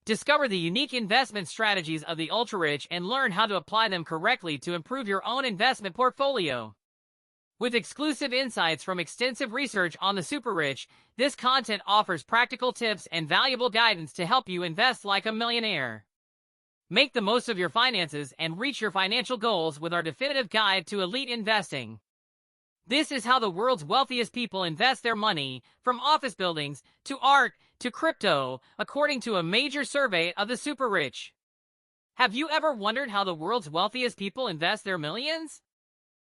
Discover the unique investment strategies of the ultra-rich and learn how to apply them correctly to improve your own investment portfolio. With exclusive insights from extensive research on the super-rich, this content offers practical tips and valuable guidance to help you invest like a millionaire. Make the most of your finances and reach your financial goals with our definitive guide to elite investing. This is how the world's wealthiest people invest their money, from office buildings to art to crypto, according to a major survey of the super-rich. Have you ever wondered how the world's wealthiest people invest their millions?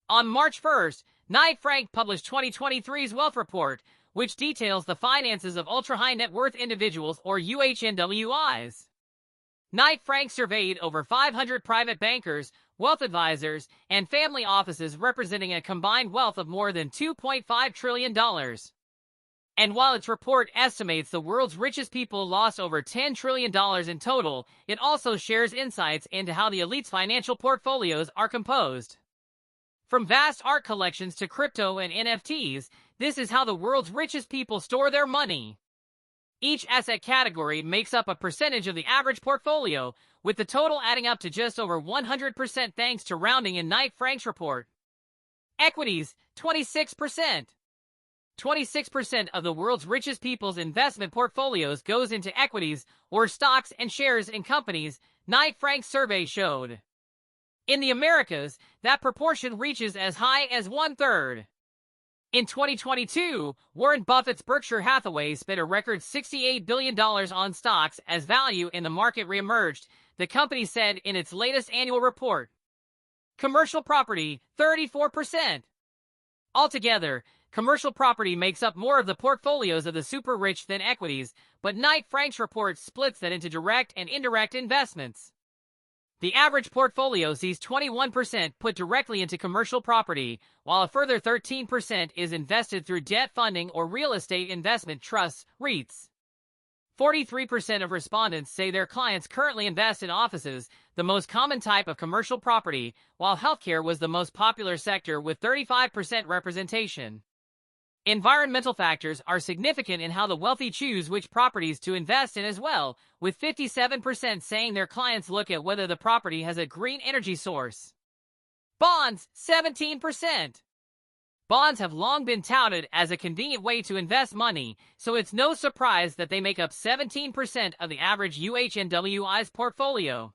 On March 1st, Knight Frank published 2023's Wealth Report, which details the finances of ultra-high net worth individuals, or UHNWIs. Knight Frank surveyed over 500 private bankers, wealth advisors, and family offices representing a combined wealth of more than $2.5 trillion. And while its report estimates the world's richest people lost over $10 trillion in total, it also shares insights into how the elite's financial portfolios are composed. From vast art collections to crypto and NFTs, this is how the world's richest people store their money. Each asset category makes up a percentage of the average portfolio, with the total adding up to just over 100% thanks to rounding in Knight Frank's report. Equities, 26%. 26% of the world's richest people's investment portfolios goes into equities, or stocks and shares in companies, Knight Frank's survey showed. In the Americas, that proportion reaches as high as 1/3. In 2022, Warren Buffett's Berkshire Hathaway spent a record $68 billion on stocks as value in the market reemerged, the company said in its latest annual report. Commercial property, 34%. Altogether, commercial property makes up more of the portfolios of the super-rich than equities, but Knight Frank's report splits that into direct and indirect investments. The average portfolio sees 21% put directly into commercial property, while a further 13% is invested through debt funding or real estate investment trusts, REITs. 43% of respondents say their clients currently invest in offices, the most common type of commercial property, while healthcare was the most popular sector with 35% representation. Environmental factors are significant in how the wealthy choose which properties to invest in as well, with 57% saying their clients look at whether the property has a green energy source. Bonds, 17%. Bonds have long been touted as a convenient way to invest money, so it's no surprise that they make up 17% of the average UHNWI's portfolio.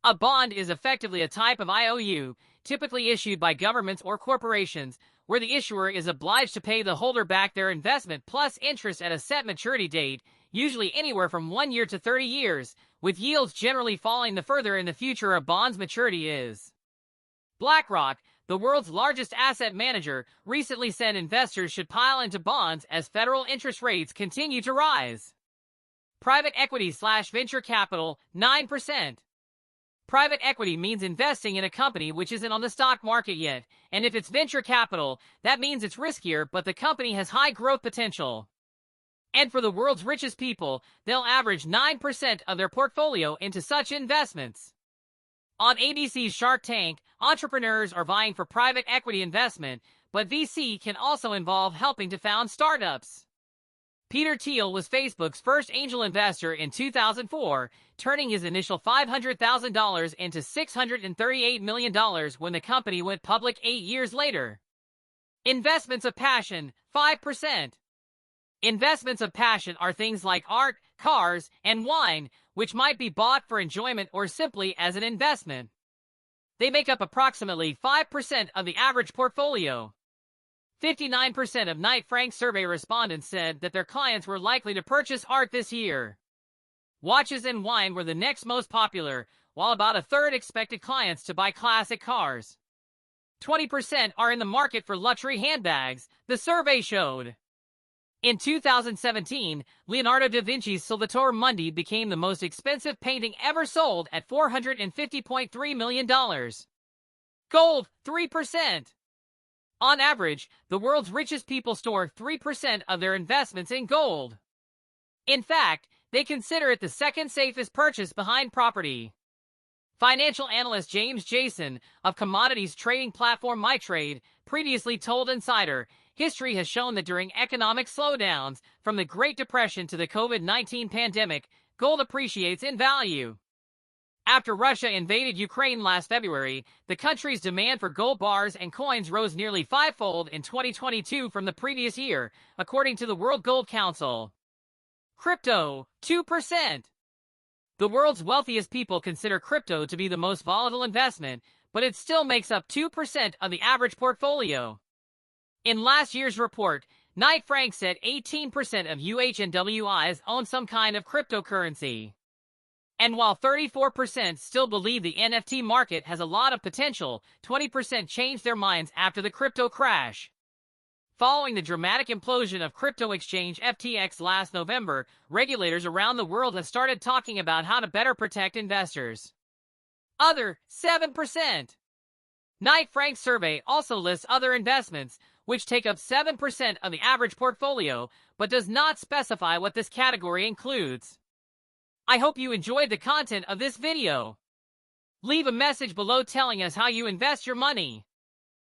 A bond is effectively a type of IOU, typically issued by governments or corporations, where the issuer is obliged to pay the holder back their investment plus interest at a set maturity date, usually anywhere from 1 year to 30 years, with yields generally falling the further in the future a bond's maturity is. BlackRock, the world's largest asset manager, recently said investors should pile into bonds as federal interest rates continue to rise. Private equity/venture capital, 9%. Private equity means investing in a company which isn't on the stock market yet, and if it's venture capital, that means it's riskier but the company has high growth potential. And for the world's richest people, they'll average 9% of their portfolio into such investments. On ABC's Shark Tank, entrepreneurs are vying for private equity investment, but VC can also involve helping to found startups. Peter Thiel was Facebook's first angel investor in 2004, turning his initial $500,000 into $638 million when the company went public 8 years later. Investments of passion, 5%. Investments of passion are things like art, cars, and wine, which might be bought for enjoyment or simply as an investment. They make up approximately 5% of the average portfolio. 59% of Knight Frank survey respondents said that their clients were likely to purchase art this year. Watches and wine were the next most popular, while about a third expected clients to buy classic cars. 20% are in the market for luxury handbags, the survey showed. In 2017, Leonardo da Vinci's Salvator Mundi became the most expensive painting ever sold at $450.3 million. Gold, 3%. On average, the world's richest people store 3% of their investments in gold. In fact, they consider it the second safest purchase behind property. Financial analyst James Jason of commodities trading platform MyTrade previously told Insider, history has shown that during economic slowdowns, from the Great Depression to the COVID-19 pandemic, gold appreciates in value. After Russia invaded Ukraine last February, the country's demand for gold bars and coins rose nearly fivefold in 2022 from the previous year, according to the World Gold Council. Crypto, 2%. The world's wealthiest people consider crypto to be the most volatile investment, but it still makes up 2% of the average portfolio. In last year's report, Knight Frank said 18% of UHNWIs own some kind of cryptocurrency. And while 34% still believe the NFT market has a lot of potential, 20% changed their minds after the crypto crash. Following the dramatic implosion of crypto exchange FTX last November, regulators around the world have started talking about how to better protect investors. Other, 7%. Knight Frank's survey also lists other investments, which take up 7% of the average portfolio, but does not specify what this category includes. I hope you enjoyed the content of this video. Leave a message below telling us how you invest your money.